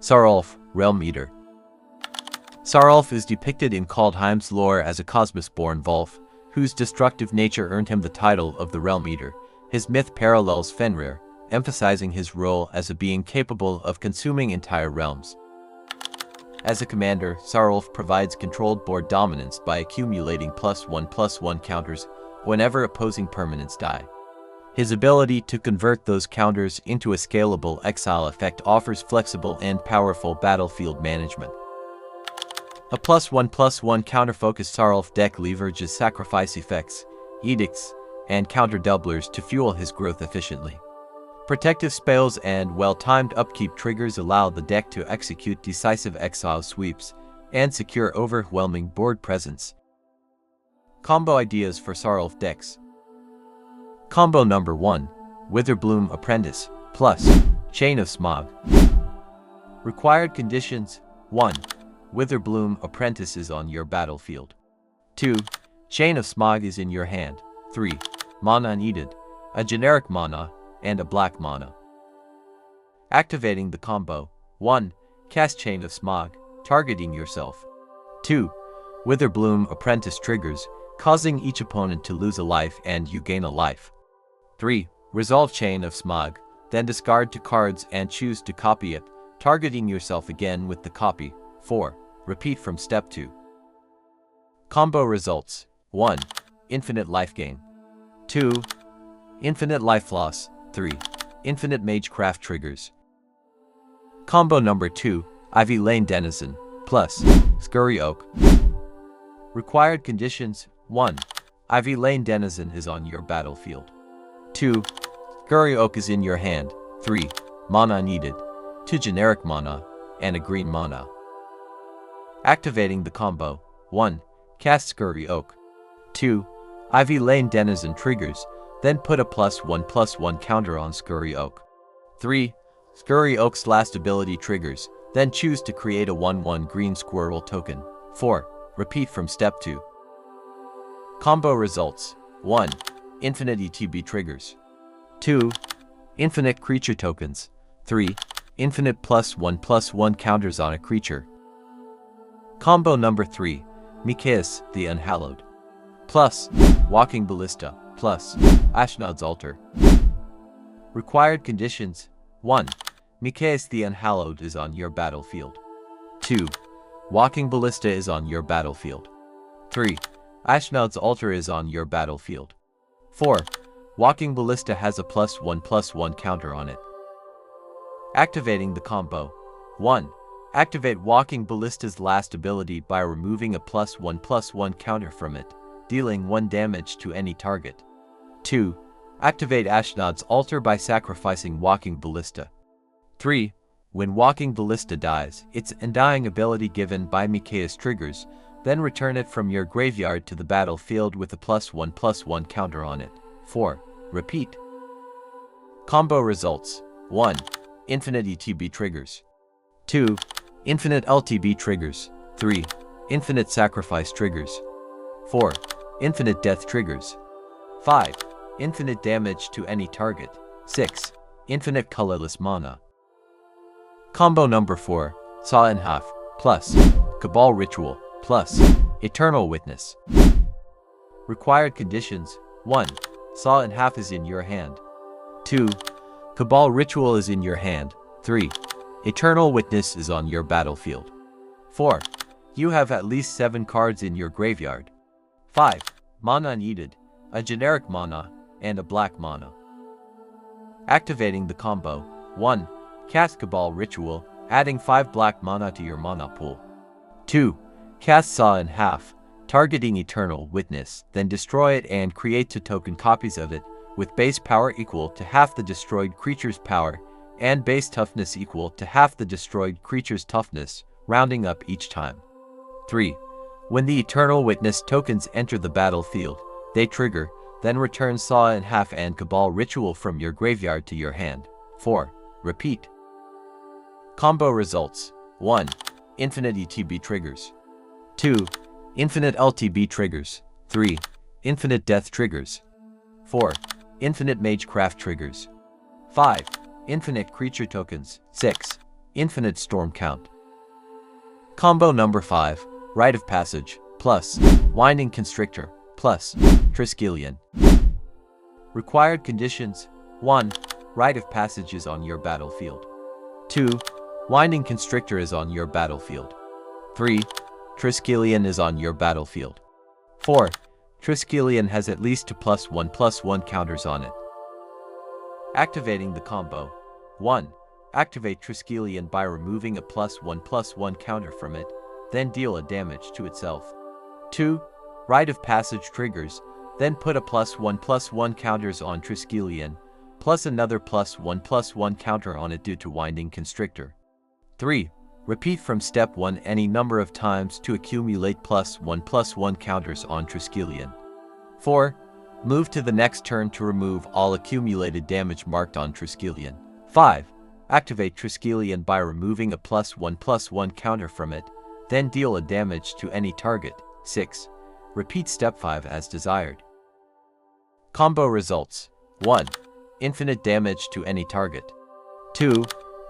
Sarulf, Realm Eater. Sarulf is depicted in Kaldheim's lore as a cosmos-born Volf, whose destructive nature earned him the title of the Realm Eater. His myth parallels Fenrir, emphasizing his role as a being capable of consuming entire realms. As a commander, Sarulf provides controlled board dominance by accumulating +1/+1 counters whenever opposing permanents die. His ability to convert those counters into a scalable exile effect offers flexible and powerful battlefield management. A +1/+1 counter-focused Sarulf deck leverages sacrifice effects, edicts, and counter-doublers to fuel his growth efficiently. Protective spells and well-timed upkeep triggers allow the deck to execute decisive exile sweeps and secure overwhelming board presence. Combo ideas for Sarulf decks. Combo number 1. Witherbloom Apprentice plus Chain of Smog. Required conditions: 1. Witherbloom Apprentice is on your battlefield. 2. Chain of Smog is in your hand. 3. Mana needed: a generic mana and a black mana. Activating the combo: 1. Cast Chain of Smog, targeting yourself. 2. Witherbloom Apprentice triggers, causing each opponent to lose a life and you gain a life. 3. Resolve Chain of Smog, then discard 2 cards and choose to copy it, targeting yourself again with the copy. 4. Repeat from step 2. Combo results: 1. Infinite life gain. 2. Infinite life loss. 3. Infinite Magecraft triggers. Combo number 2. Ivy Lane Denizen plus Scurry Oak. Required conditions: 1. Ivy Lane Denizen is on your battlefield. 2. Scurry Oak is in your hand. 3. Mana needed: 2 generic mana and a green mana. Activating the combo: 1. Cast Scurry Oak. 2. Ivy Lane Denizen triggers, then put a +1/+1 counter on Scurry Oak. 3. Scurry Oak's last ability triggers, then choose to create a 1/1 green squirrel token. 4. Repeat from step 2. Combo results: 1. Infinite ETB triggers. 2. Infinite creature tokens. 3. Infinite +1/+1 counters on a creature. Combo number 3. Mikaeus, the Unhallowed plus Walking Ballista plus Ashnod's Altar. Required conditions: 1. Mikaeus the Unhallowed is on your battlefield. 2. Walking Ballista is on your battlefield. 3. Ashnod's Altar is on your battlefield. 4. Walking Ballista has a +1/+1 counter on it. Activating the combo: 1. Activate Walking Ballista's last ability by removing a +1/+1 counter from it, dealing 1 damage to any target. 2. Activate Ashnod's Altar by sacrificing Walking Ballista. 3. When Walking Ballista dies, its Undying ability given by Mikaeus triggers, then return it from your graveyard to the battlefield with a +1/+1 counter on it. 4. Repeat. Combo results: 1. Infinite ETB triggers. 2. Infinite LTB triggers. 3. Infinite Sacrifice triggers. 4. Infinite Death triggers. 5. Infinite damage to any target. 6. Infinite colorless mana. Combo number 4. Saw in Half plus Cabal Ritual plus Eternal Witness. Required conditions: 1. Saw in Half is in your hand. 2. Cabal Ritual is in your hand. 3. Eternal Witness is on your battlefield. 4. You have at least 7 cards in your graveyard. 5. Mana needed: a generic mana and a black mana. Activating the combo: 1. Cast Cabal Ritual, adding 5 black mana to your mana pool. 2. Cast Saw in Half, targeting Eternal Witness, then destroy it and create 2 token copies of it, with base power equal to half the destroyed creature's power, and base toughness equal to half the destroyed creature's toughness, rounding up each time. 3. When the Eternal Witness tokens enter the battlefield, they trigger, then return Saw in Half and Cabal Ritual from your graveyard to your hand. 4. Repeat. Combo results: 1. Infinite ETB triggers. 2. Infinite LTB triggers. 3. Infinite Death triggers. 4. Infinite Magecraft triggers. 5. Infinite creature tokens. 6. Infinite Storm Count. Combo number 5, Rite of Passage, plus Winding Constrictor, plus Triskelion. Required conditions: 1. Rite of Passage is on your battlefield. 2. Winding Constrictor is on your battlefield. 3. Triskelion is on your battlefield. 4. Triskelion has at least 2+1/+1 counters on it. Activating the combo. 1. Activate Triskelion by removing a +1/+1 counter from it, then deal a damage to itself. 2. Rite of Passage triggers, then put a +1/+1 counters on Triskelion, plus another +1/+1 counter on it due to Winding Constrictor. 3. Repeat from step 1 any number of times to accumulate +1/+1 counters on Triskelion. 4. Move to the next turn to remove all accumulated damage marked on Triskelion. 5. Activate Triskelion by removing a +1/+1 counter from it, then deal a damage to any target. 6. Repeat step 5 as desired. Combo results: 1. Infinite damage to any target. 2.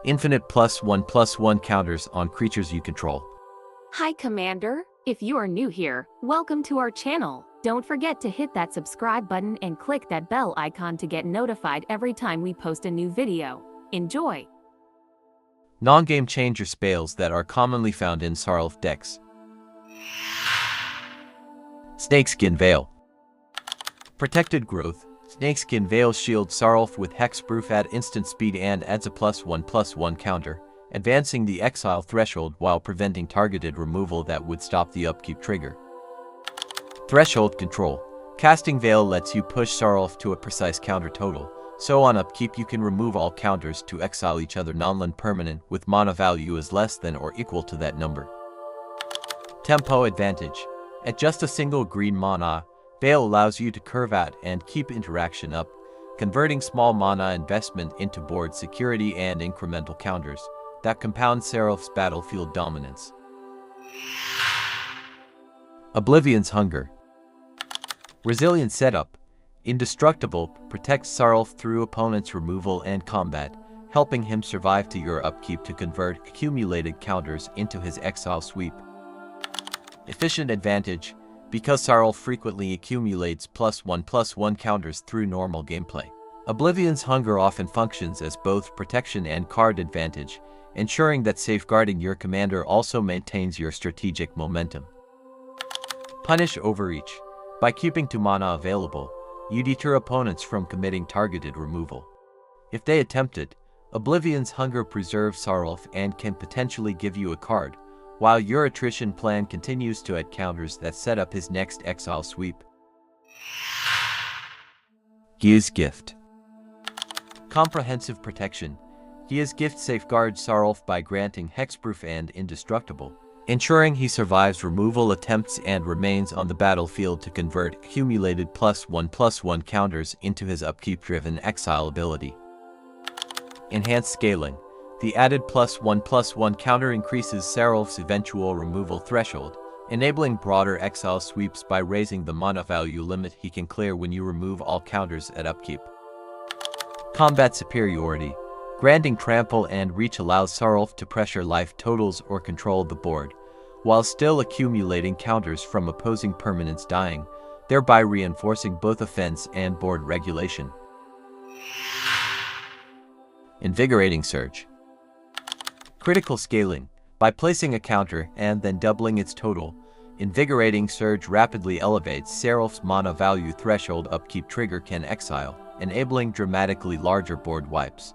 Infinite +1/+1 counters on creatures you control. Hi Commander, if you are new here, welcome to our channel. Don't forget to hit that subscribe button and click that bell icon to get notified every time we post a new video. Enjoy! Non-game changer spells that are commonly found in Sarulf decks. Snakeskin Veil. Protected Growth. Snakeskin Veil shields Sarulf with hexproof at instant speed and adds a +1/+1 counter, advancing the exile threshold while preventing targeted removal that would stop the upkeep trigger. Threshold Control. Casting Veil lets you push Sarulf to a precise counter total, so on upkeep you can remove all counters to exile each other non-land permanent with mana value is less than or equal to that number. Tempo Advantage. At just a single green mana, Veil allows you to curve out and keep interaction up, converting small mana investment into board security and incremental counters that compound Sarulf's battlefield dominance. Oblivion's Hunger. Resilient Setup. Indestructible protects Sarulf through opponent's removal and combat, helping him survive to your upkeep to convert accumulated counters into his exile sweep. Efficient Advantage. Because Sarulf frequently accumulates +1/+1 counters through normal gameplay, Oblivion's Hunger often functions as both protection and card advantage, ensuring that safeguarding your commander also maintains your strategic momentum. Punish Overreach. By keeping 2 mana available, you deter opponents from committing targeted removal. If they attempt it, Oblivion's Hunger preserves Sarulf and can potentially give you a card, while your attrition plan continues to add counters that set up his next exile sweep. Gia's Gift. Comprehensive Protection. Gia's Gift safeguards Sarulf by granting hexproof and indestructible, ensuring he survives removal attempts and remains on the battlefield to convert accumulated +1/+1 counters into his upkeep-driven exile ability. Enhanced Scaling. The added +1/+1 counter increases Sarulf's eventual removal threshold, enabling broader exile sweeps by raising the mana value limit he can clear when you remove all counters at upkeep. Combat Superiority. Granting Trample and Reach allows Sarulf to pressure life totals or control the board, while still accumulating counters from opposing permanents dying, thereby reinforcing both offense and board regulation. Invigorating Surge. Critical Scaling. By placing a counter and then doubling its total, Invigorating Surge rapidly elevates Sarulf's mana value threshold upkeep trigger can exile, enabling dramatically larger board wipes.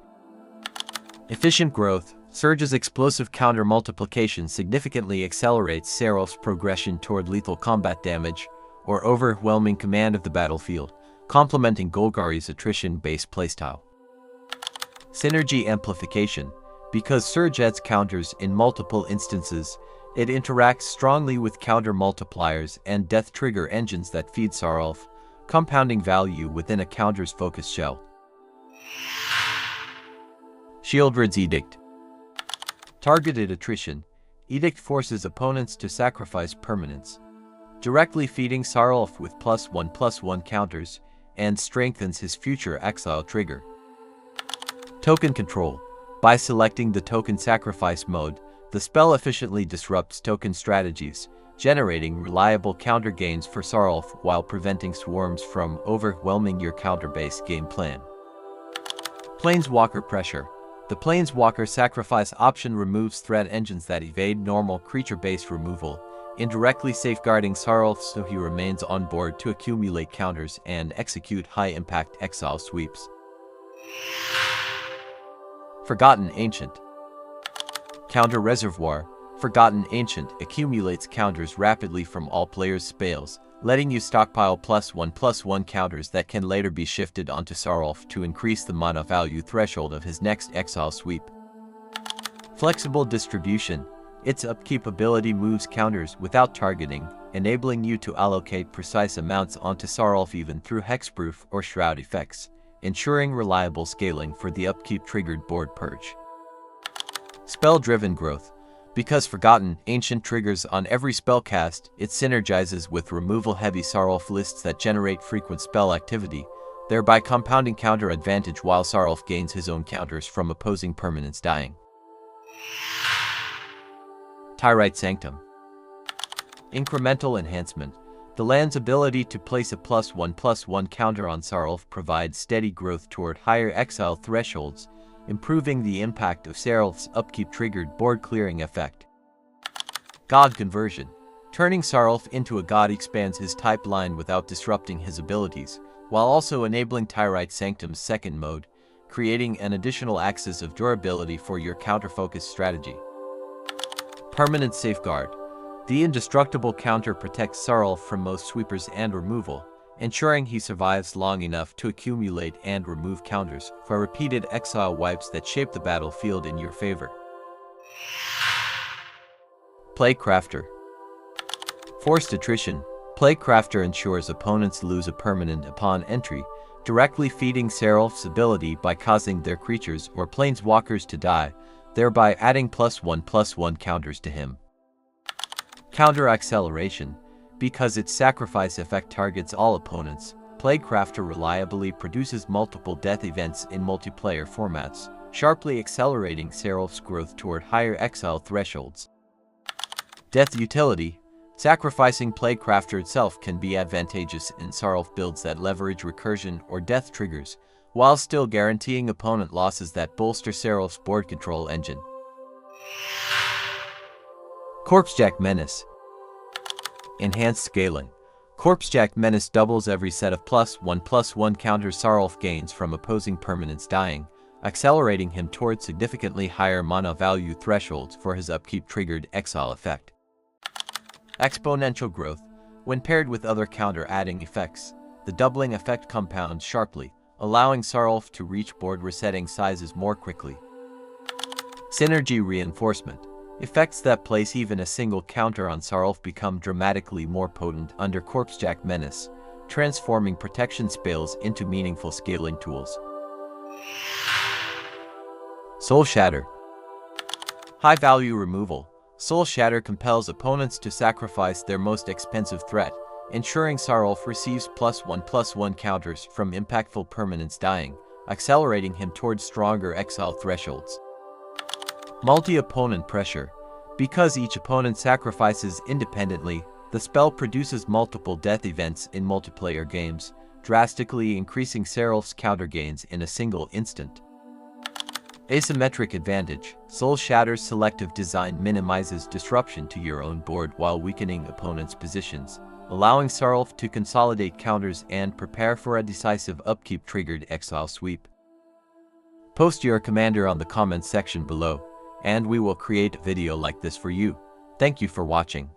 Efficient Growth. Surge's explosive counter multiplication significantly accelerates Sarulf's progression toward lethal combat damage or overwhelming command of the battlefield, complementing Golgari's attrition-based playstyle. Synergy Amplification. Because Surge adds counters in multiple instances, it interacts strongly with counter multipliers and death trigger engines that feed Sarulf, compounding value within a counter's focused shell. Shieldred's Edict. Targeted Attrition. Edict forces opponents to sacrifice permanents, directly feeding Sarulf with +1/+1 counters and strengthens his future exile trigger. Token Control. By selecting the token sacrifice mode, the spell efficiently disrupts token strategies, generating reliable counter gains for Sarulf while preventing swarms from overwhelming your counter-based game plan. Planeswalker Pressure. The Planeswalker sacrifice option removes threat engines that evade normal creature-based removal, indirectly safeguarding Sarulf so he remains on board to accumulate counters and execute high-impact exile sweeps. Forgotten Ancient. Counter Reservoir. Forgotten Ancient accumulates counters rapidly from all players' spells, letting you stockpile +1/+1 counters that can later be shifted onto Sarulf to increase the mana value threshold of his next exile sweep. Flexible Distribution. Its upkeep ability moves counters without targeting, enabling you to allocate precise amounts onto Sarulf even through hexproof or shroud effects, ensuring reliable scaling for the upkeep-triggered board purge. Spell-Driven Growth. Because Forgotten Ancient triggers on every spell cast, it synergizes with removal-heavy Sarulf lists that generate frequent spell activity, thereby compounding counter advantage while Sarulf gains his own counters from opposing permanents dying. Tyrite Sanctum. Incremental Enhancement. The land's ability to place a +1/+1 counter on Sarulf provides steady growth toward higher exile thresholds, improving the impact of Sarulf's upkeep-triggered board-clearing effect. God Conversion. Turning Sarulf into a god expands his type line without disrupting his abilities, while also enabling Tyrite Sanctum's second mode, creating an additional axis of durability for your counter-focused strategy. Permanent Safeguard. The indestructible counter protects Sarulf from most sweepers and removal, ensuring he survives long enough to accumulate and remove counters for repeated exile wipes that shape the battlefield in your favor. Plaguecrafter. Forced Attrition. Plaguecrafter ensures opponents lose a permanent upon entry, directly feeding Sarulf's ability by causing their creatures or planeswalkers to die, thereby adding +1/+1 counters to him. Counter Acceleration. Because its sacrifice effect targets all opponents, Plaguecrafter reliably produces multiple death events in multiplayer formats, sharply accelerating Sarulf's growth toward higher exile thresholds. Death Utility. Sacrificing Plaguecrafter itself can be advantageous in Sarulf builds that leverage recursion or death triggers, while still guaranteeing opponent losses that bolster Sarulf's board control engine. Corpsejack Menace. Enhanced Scaling. Corpsejack Menace doubles every set of +1/+1 counters Sarulf gains from opposing permanents dying, accelerating him towards significantly higher mana value thresholds for his upkeep-triggered exile effect. Exponential Growth. When paired with other counter-adding effects, the doubling effect compounds sharply, allowing Sarulf to reach board resetting sizes more quickly. Synergy Reinforcement. Effects that place even a single counter on Sarulf become dramatically more potent under Corpsejack Menace, transforming protection spells into meaningful scaling tools. Soul Shatter. High-value removal. Soul Shatter compels opponents to sacrifice their most expensive threat, ensuring Sarulf receives +1/+1 counters from impactful permanents dying, accelerating him towards stronger exile thresholds. Multi-opponent Pressure. Because each opponent sacrifices independently, the spell produces multiple death events in multiplayer games, drastically increasing Sarulf's counter gains in a single instant. Asymmetric Advantage. Soul Shatter's selective design minimizes disruption to your own board while weakening opponents' positions, allowing Sarulf to consolidate counters and prepare for a decisive upkeep-triggered exile sweep. Post your commander on the comments section below, and we will create a video like this for you. Thank you for watching.